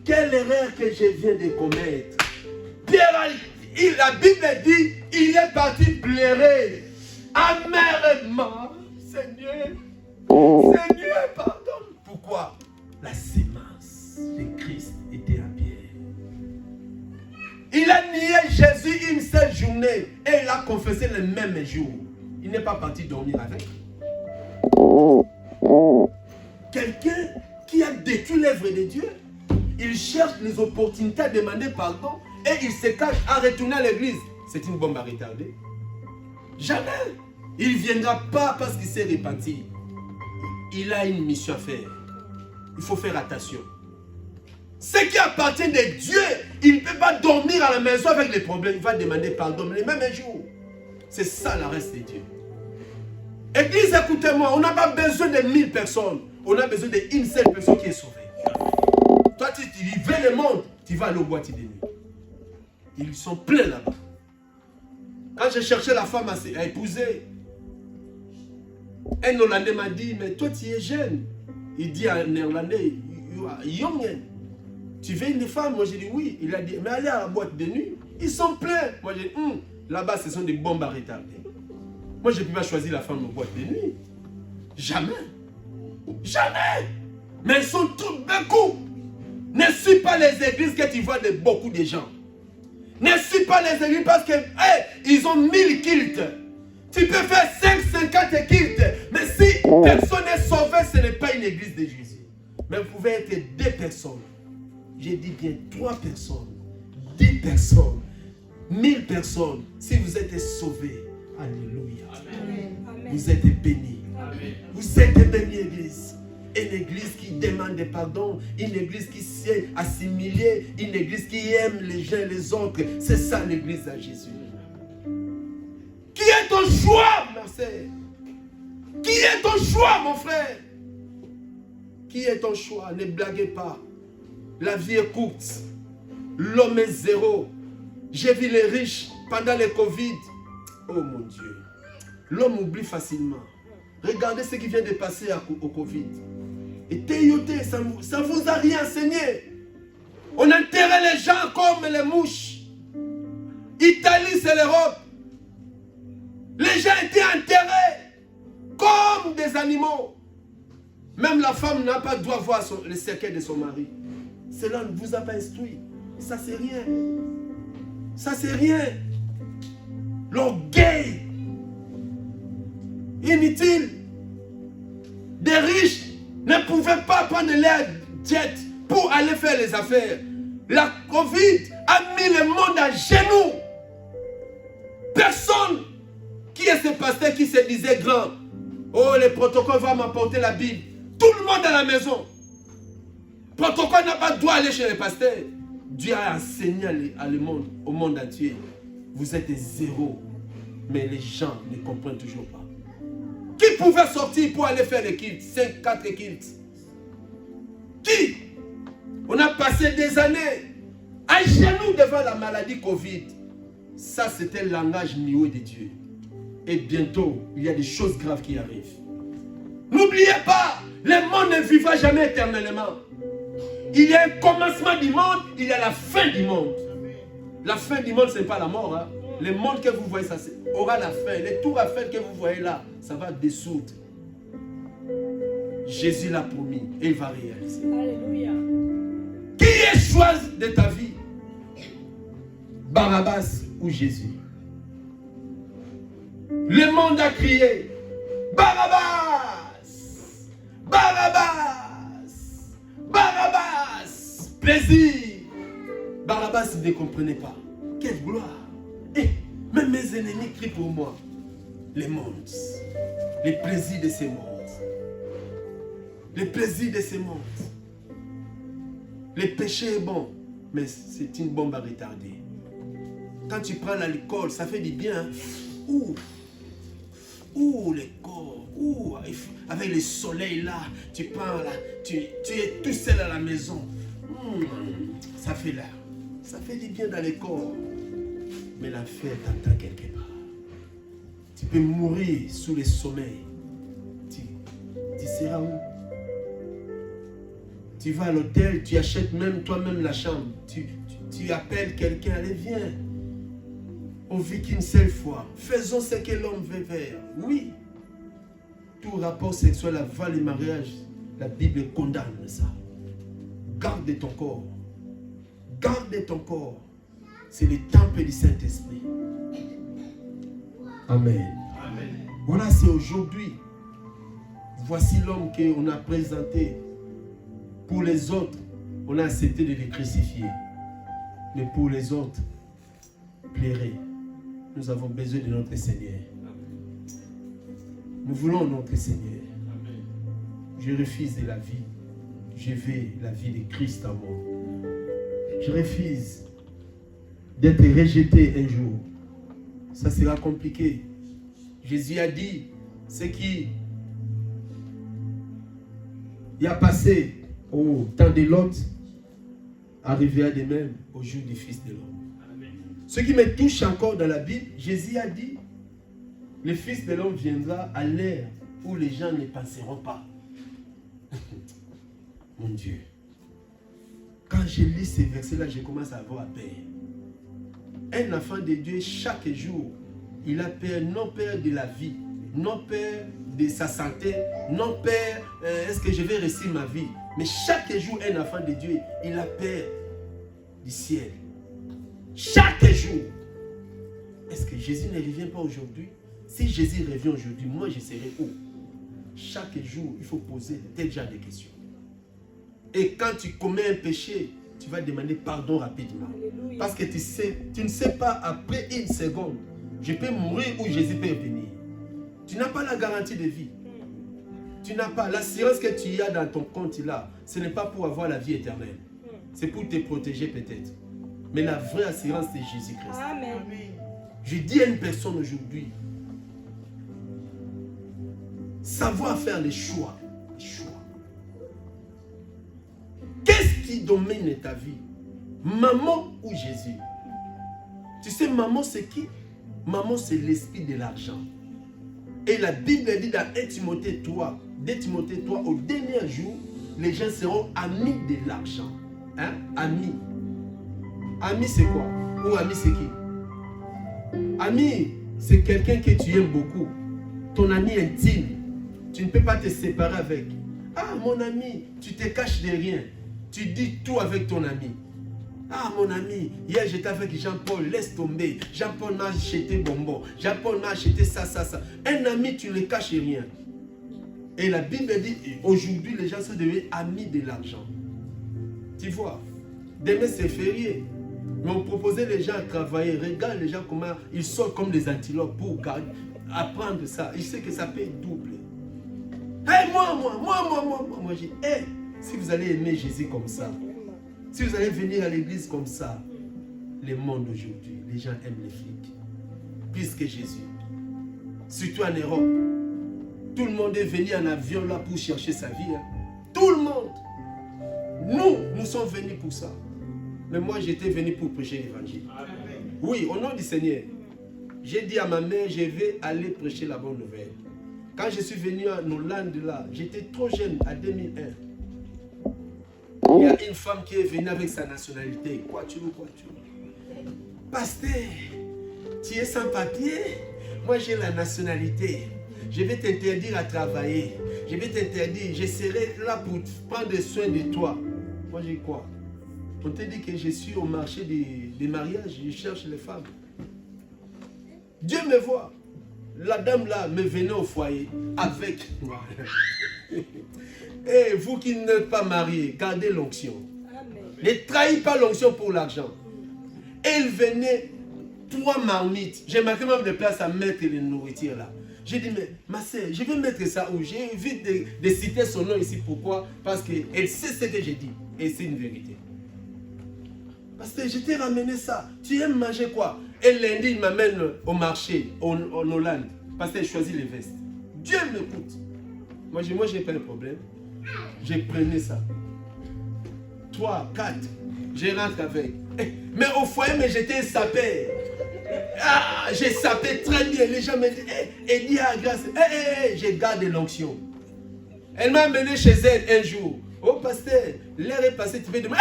Quelle erreur que je viens de commettre. Pierre la Bible dit, il est parti pleurer amèrement. Seigneur, Seigneur, pardonne. Pourquoi? La sémence de Christ était à Pierre. Il a nié Jésus une seule journée et il a confessé le même jour. Il n'est pas parti dormir avec. Quelqu'un qui a détruit l'œuvre de Dieu, il cherche les opportunités à demander pardon et il se cache à retourner à l'église. C'est une bombe à retarder. Jamais. Il ne viendra pas parce qu'il s'est repenti. Il a une mission à faire. Il faut faire attention. Ce qui appartient de Dieu, il ne peut pas dormir à la maison avec les problèmes. Il va demander pardon le même jour. C'est ça la reste de Dieu. Église, écoutez-moi, on n'a pas besoin de 1000 personnes. On a besoin d'une seule personne qui est sauvée. Toi, tu veux le monde, tu vas aller au boîtier de nuit. Ils sont pleins là-bas. Quand j'ai cherché la femme à épouser, un Hollandais m'a dit, mais toi tu es jeune. Il dit en néerlandais, you are young. Tu veux une femme? Moi j'ai dit oui. Il a dit, mais allez à la boîte de nuit. Ils sont pleins. Moi j'ai dit, là-bas ce sont des bombes à retarder. Moi je ne peux pas choisir la femme en boîte de nuit. Jamais. Jamais. Mais ils sont tous beaucoup. Ne suis pas les églises que tu vois de beaucoup de gens. Ne suis pas les églises parce que ils ont 1000 cultes. Tu peux faire 550 cultes. Mais si personne n'est sauvé, ce n'est pas une église de Jésus. Mais vous pouvez être 2 personnes. J'ai dit bien 3 personnes. 10 personnes. 1000 personnes. Si vous êtes sauvés. Alléluia. Amen. Vous êtes bénis. Amen. Vous êtes bénis, église. Une église qui demande pardon, une église qui sait assimiler, une église qui aime les uns les autres. C'est ça l'église à Jésus. Qui est ton choix, ma sœur? Qui est ton choix, mon frère? Qui est ton choix? Ne blaguez pas. La vie est courte. L'homme est zéro. J'ai vu les riches pendant le Covid. Oh mon Dieu. L'homme oublie facilement. Regardez ce qui vient de passer au Covid. Et théoté, ça ne vous a rien enseigné. On enterrait les gens comme les mouches. Italie, c'est l'Europe. Les gens étaient enterrés comme des animaux. Même la femme n'a pas droit voir le cercueil de son mari. Cela ne vous a pas instruit. Ça, c'est rien. Ça, c'est rien. L'orgueil. Inutile. Des riches ne pouvaient pas prendre leur jet pour aller faire les affaires. La Covid a mis le monde à genoux. Personne qui est ce pasteur qui se disait grand. Oh, le protocole va m'apporter la Bible. Tout le monde à la maison. Le protocole n'a pas droit d'aller chez les pasteurs. Dieu a enseigné au monde entier. Vous êtes zéro. Mais les gens ne comprennent toujours pas. Qui pouvait sortir pour aller faire les kilts? 5, 4 kilts. Qui? On a passé des années à genoux devant la maladie Covid. Ça, c'était le langage niais de Dieu. Et bientôt, il y a des choses graves qui arrivent. N'oubliez pas, le monde ne vivra jamais éternellement. Il y a un commencement du monde, il y a la fin du monde. La fin du monde, ce n'est pas la mort. Hein. Le monde que vous voyez, ça aura la fin. Les tours à faire que vous voyez là, ça va dissoudre. Jésus l'a promis et il va réaliser. Alléluia. Qui est choisi de ta vie? Barabbas ou Jésus? Le monde a crié Barabbas! Barabbas! Barabbas! Plaisir! Barabbas ne comprenait pas. Quelle gloire! Et même mes ennemis crient pour moi. Les mondes, les plaisirs de ces mondes. Les plaisirs de ces mondes. Le péché est bon, mais c'est une bombe à retarder. Quand tu prends l'alcool, ça fait du bien. Le corps. Avec le soleil là, tu prends là, tu es tout seul à la maison. Ça fait là. Ça fait du bien dans le corps. Mais l'enfer t'attend quelque part. Tu peux mourir sous le sommeil. Tu seras où? Tu vas à l'hôtel, tu achètes même toi-même la chambre. Tu appelles quelqu'un, allez viens. On vit qu'une seule fois. Faisons ce que l'homme veut faire. Oui. Tout rapport sexuel avant le mariage, la Bible condamne ça. Garde ton corps. Garde ton corps. C'est le temple du Saint-Esprit. Amen. Amen. Voilà, c'est aujourd'hui. Voici l'homme qu'on a présenté. Pour les autres, on a accepté de les crucifier. Mais pour les autres, pleurez. Nous avons besoin de notre Seigneur. Nous voulons notre Seigneur. Je refuse de la vie. Je veux la vie de Christ en moi. Je refuse d'être rejeté un jour. Ça sera compliqué. Jésus a dit, ce qui a passé au temps de Lot arrivera de même au jour du Fils de l'homme. Ce qui me touche encore dans la Bible, Jésus a dit, le Fils de l'homme viendra à l'heure où les gens ne penseront pas. Mon Dieu. Quand je lis ces versets-là, je commence à avoir peur. Un enfant de Dieu, chaque jour, il a peur, non peur de la vie, non peur de sa santé, non peur, est-ce que je vais réussir ma vie? Mais chaque jour, un enfant de Dieu, il a peur du ciel. Chaque jour. Est-ce que Jésus ne revient pas aujourd'hui? Si Jésus revient aujourd'hui, moi je serai où? Chaque jour, il faut poser tel genre de questions. Et quand tu commets un péché, tu vas demander pardon rapidement. Alléluia. Parce que tu ne sais pas, après une seconde, je peux mourir ou Jésus peut venir. Tu n'as pas la garantie de vie. Tu n'as pas l'assurance que tu as dans ton compte là. Ce n'est pas pour avoir la vie éternelle. C'est pour te protéger peut-être. Mais la vraie assurance, c'est Jésus-Christ. Amen. Je dis à une personne aujourd'hui, savoir faire les choix. Les choix. Qu'est-ce qui domine ta vie? Maman ou Jésus? Tu sais, maman c'est qui? Maman c'est l'esprit de l'argent. Et la Bible dit dans 1 Timothée 3, 2 Timothée 3, au dernier jour, les gens seront amis de l'argent. Hein? Amis. Ami c'est quoi? Ou ami c'est qui? Ami, c'est quelqu'un que tu aimes beaucoup. Ton ami intime. Tu ne peux pas te séparer avec. Ah, mon ami, tu te caches de rien. Tu dis tout avec ton ami. Ah, mon ami, hier j'étais avec Jean-Paul, laisse tomber. Jean-Paul m'a acheté bonbon. Jean-Paul m'a acheté ça. Un ami, tu ne caches rien. Et la Bible dit, aujourd'hui, les gens sont devenus amis de l'argent. Tu vois, demain c'est férié. Mais on proposait les gens à travailler. Regarde les gens comment ils sortent comme des antilopes pour apprendre ça. Ils savent que ça peut être double. Hey, moi, j'ai hey, si vous allez aimer Jésus comme ça, si vous allez venir à l'église comme ça, le monde aujourd'hui, les gens aiment les flics. Plus que Jésus. Surtout en Europe. Tout le monde est venu en avion là pour chercher sa vie. Hein. Tout le monde. Nous sommes venus pour ça. Mais moi, j'étais venu pour prêcher l'évangile. Oui, au nom du Seigneur. J'ai dit à ma mère, je vais aller prêcher la bonne nouvelle. Quand je suis venu en Hollande là, j'étais trop jeune, à 2001. Il y a une femme qui est venue avec sa nationalité. Quoi tu veux. Pasteur, tu es sans papier? Moi j'ai la nationalité. Je vais t'interdire à travailler. Je vais t'interdire. Je serai là pour prendre soin de toi. Moi j'ai quoi? On te dit que je suis au marché des mariages. Je cherche les femmes. Dieu me voit. La dame là me venait au foyer avec moi. Et vous qui n'êtes pas mariés, gardez l'onction. Ne trahis pas l'onction pour l'argent. Elle venait 3 marmites. J'ai marqué même de place à mettre les nourritures là. J'ai dit, mais ma soeur, je vais mettre ça où? J'ai envie de citer son nom ici. Pourquoi? Parce qu'elle sait ce que j'ai dit. Et c'est une vérité. Parce que je t'ai ramené ça. Tu aimes manger quoi? Et lundi, il m'amène au marché, en Hollande. Parce qu'elle choisit les vestes. Dieu m'écoute. Moi, j'ai pas de problème. J'ai pris ça. 3, 4. Je rentre avec. Mais au foyer, mais j'étais sapé. Ah, j'ai sapé très bien. Les gens me disent, et dit à grâce, je garde l'onction. Elle m'a amené chez elle un jour. Oh, pasteur, l'heure est passée, tu peux dormir.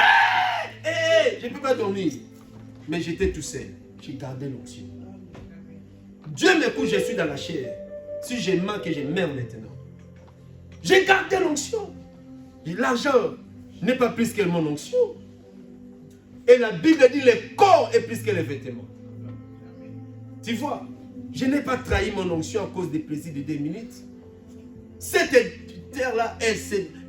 Je ne peux pas dormir. Mais j'étais tout seul. J'ai gardé l'onction. Dieu m'écoute, je suis dans la chair. Si je manque, je meurs maintenant. J'ai gardé l'onction. L'argent n'est pas plus que mon onction. Et la Bible dit le corps est plus que les vêtements. Tu vois, je n'ai pas trahi mon onction à cause des plaisirs de 2 minutes. Cette terre-là,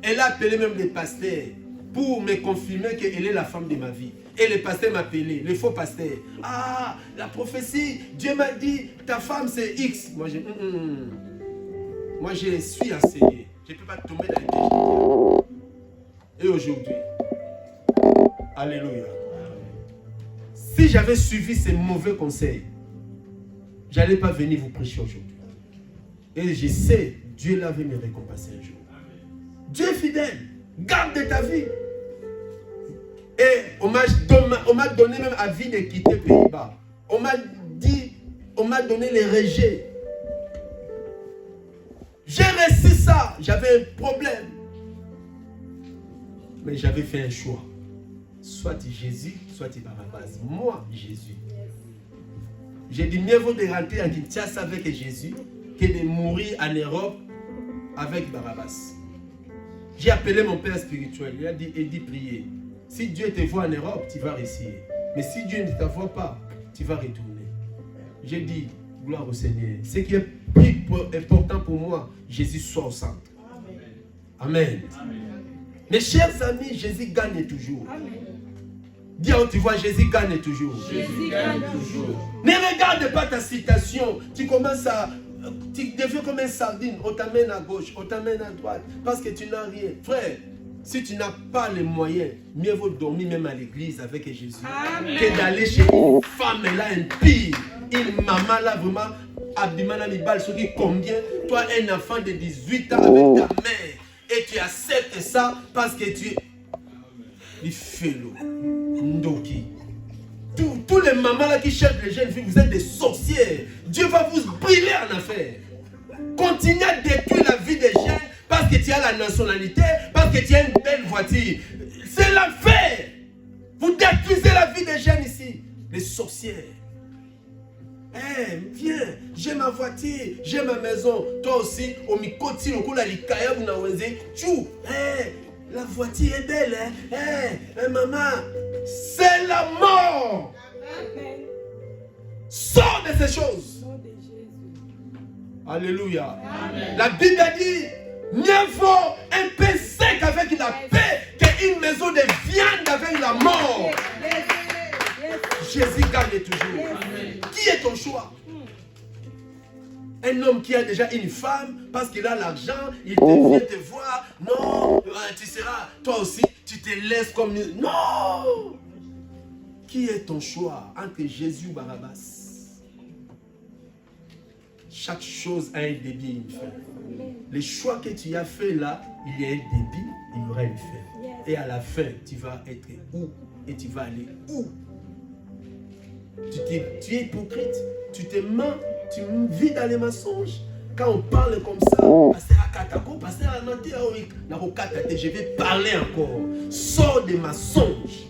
elle a appelé même les pasteurs pour me confirmer qu'elle est la femme de ma vie. Et le pasteur m'a appelé, le faux pasteur. Ah, la prophétie, Dieu m'a dit, ta femme c'est X. Moi, je suis enseigné. Je ne peux pas tomber dans les pièges. Et aujourd'hui, alléluia. Si j'avais suivi ces mauvais conseils, je n'allais pas venir vous prêcher aujourd'hui. Et je sais, Dieu l'avait me récompenser un jour. Dieu est fidèle. Garde ta vie. Et on m'a donné même avis de quitter Pays-Bas. On m'a donné les rejets. J'ai réussi ça. J'avais un problème. Mais j'avais fait un choix. Soit Jésus, soit Barabbas. Moi, Jésus. J'ai dit, mieux vaut de rentrer en Kinshasa avec Jésus que de mourir en Europe avec Barabbas. J'ai appelé mon père spirituel. Il a dit, priez. Si Dieu te voit en Europe, tu vas réussir. Mais si Dieu ne te voit pas, tu vas retourner. J'ai dit, gloire au Seigneur. Ce qui est plus important pour moi, Jésus soit au centre. Amen. Amen. Mes chers amis, Jésus gagne toujours. Amen. Dis où tu vois, Jésus gagne toujours. Jésus gagne toujours. Ne regarde pas ta citation. Tu commences à... Tu deviens comme une sardine. On t'amène à gauche, on t'amène à droite. Parce que tu n'as rien. Frère, si tu n'as pas les moyens, mieux vaut dormir même à l'église avec Jésus. Amen. Que d'aller chez une femme là, impie. Une maman là, vraiment, Abimana Mibal, ce qui combien. Toi, un enfant de 18 ans avec ta mère. Et tu acceptes ça parce que tu es... Il fait l'eau. Ndoki. Tous les mamans là qui cherchent les jeunes filles, vous êtes des sorcières. Dieu va vous brûler en affaires. Continuez à détruire la vie des jeunes parce que tu as la nationalité, parce que tu as une belle voiture. C'est l'enfer. Vous détruisez la vie des jeunes ici. Les sorcières. Viens, j'ai ma voiture, j'ai ma maison. Toi aussi, au mikoti, au koula likaya, vous n'avez la voiture est belle, maman. C'est la mort. Amen. Sors de ces choses. Alléluia. Amen. La Bible a dit, mieux vaut un pain sec avec la paix qu'une maison de viande avec la mort. Jésus gagne toujours. Amen. Qui est ton choix? Un homme qui a déjà une femme, parce qu'il a l'argent, il vient te voir. Non, tu seras, toi aussi, tu te laisses comme... Non! Qui est ton choix entre Jésus ou Barabbas? chaque chose a un début et une fin. Les choix que tu as fait là, il y a un début, il y aura une fin. Et à la fin, tu vas être où? Et tu vas aller où? Tu es hypocrite, tu te mens, tu vis dans les mensonges. Quand on parle comme ça, je vais parler encore. Sors des mensonges.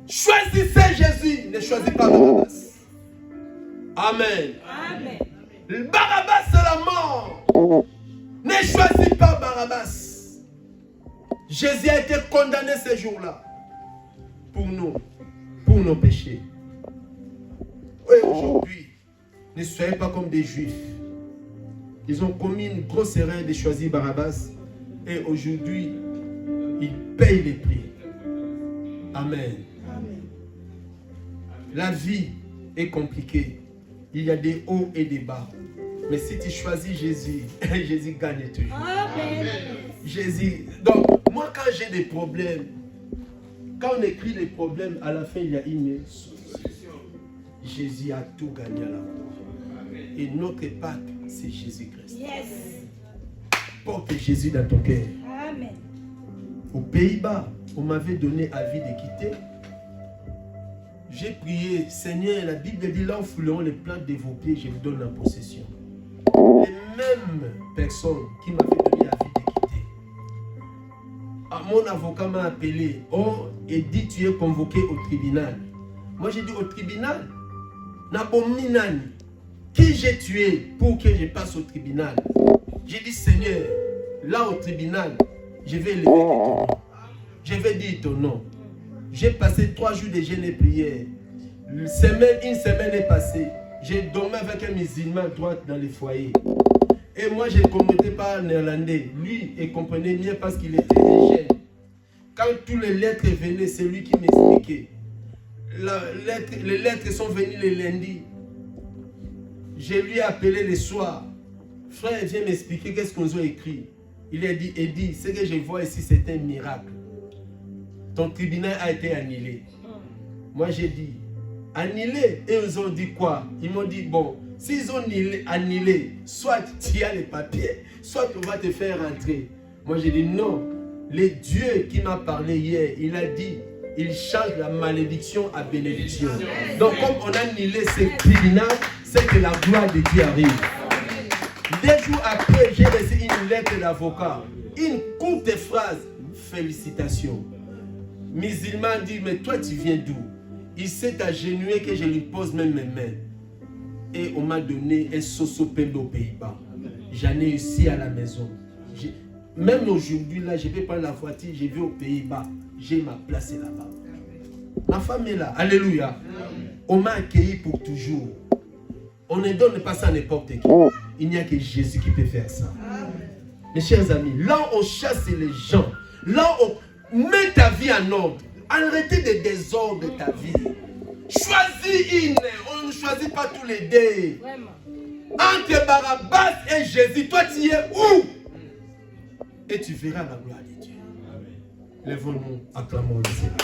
Choisissez Jésus, ne choisis pas Barabbas. Amen. Amen. Barabbas, c'est la mort. Ne choisis pas Barabbas. Jésus a été condamné ce jour-là pour nous, pour nos péchés. Et aujourd'hui, ne soyez pas comme des Juifs. Ils ont commis une grosse erreur de choisir Barabbas. Et aujourd'hui, ils payent les prix. Amen. La vie est compliquée. Il y a des hauts et des bas. Mais si tu choisis Jésus, Jésus gagne toujours. Amen. Jésus. Donc, moi, quand j'ai des problèmes, quand on écrit les problèmes, à la fin, il y a une solution. Jésus a tout gagné à la croix. Et notre Pâque, c'est Jésus-Christ. Yes. Porte Jésus dans ton cœur. Amen. Aux Pays-Bas, on m'avait donné avis de quitter. J'ai prié, Seigneur, la Bible dit, là où fouleront les plantes de vos pieds, je vous donne la possession. Les mêmes personnes qui m'avaient donné avis de quitter. Mon avocat m'a appelé, oh, et dit, tu es convoqué au tribunal. Moi, j'ai dit, au tribunal, Nabomninani, qui j'ai tué pour que je passe au tribunal? J'ai dit, Seigneur, là au tribunal, je vais lever ton nom. Je vais dire ton nom. J'ai passé 3 jours de jeûne et prière. Une semaine est passée. J'ai dormi avec un musulman droit dans le foyer. Et moi, je ne comprenais pas néerlandais. Lui, il comprenait mieux parce qu'il était jeune. Quand toutes les lettres venaient, c'est lui qui m'expliquait. Les lettres sont venues le lundi. Je lui ai appelé le soir. Frère, viens m'expliquer qu'est-ce qu'on a écrit. Il a dit, Eddie, ce que je vois ici, c'est un miracle. Ton tribunal a été annulé. Moi, j'ai dit, annulé? Et ils ont dit quoi? Ils m'ont dit, bon, s'ils ont annulé, soit tu as les papiers, soit on va te faire rentrer. Moi, j'ai dit, non. Le Dieu qui m'a parlé hier, il a dit, il change la malédiction à bénédiction. Donc, comme on a annulé ce tribunal, c'est que la gloire de Dieu arrive. 2 jours après, j'ai reçu une lettre d'avocat. Une courte phrase. Félicitations. Musulman dit, mais toi tu viens d'où? Il s'est agenouillé que je lui pose même mes mains. Et on m'a donné un soso-pendo aux Pays-Bas. J'en ai ici à la maison. Même aujourd'hui, là, je vais prendre la voiture, je vais aux Pays-Bas. J'ai ma place là-bas. Ma femme est là. Alléluia. On m'a accueilli pour toujours. On ne donne pas ça à n'importe qui. Il n'y a que Jésus qui peut faire ça. Mes chers amis, là où on chasse les gens, là où on met ta vie en ordre, arrêtez de désordre de ta vie. Choisis une. On ne choisit pas tous les deux. Entre Barabbas et Jésus, toi tu es où? Et tu verras la gloire de Dieu. Lève-nous, acclamons le Seigneur.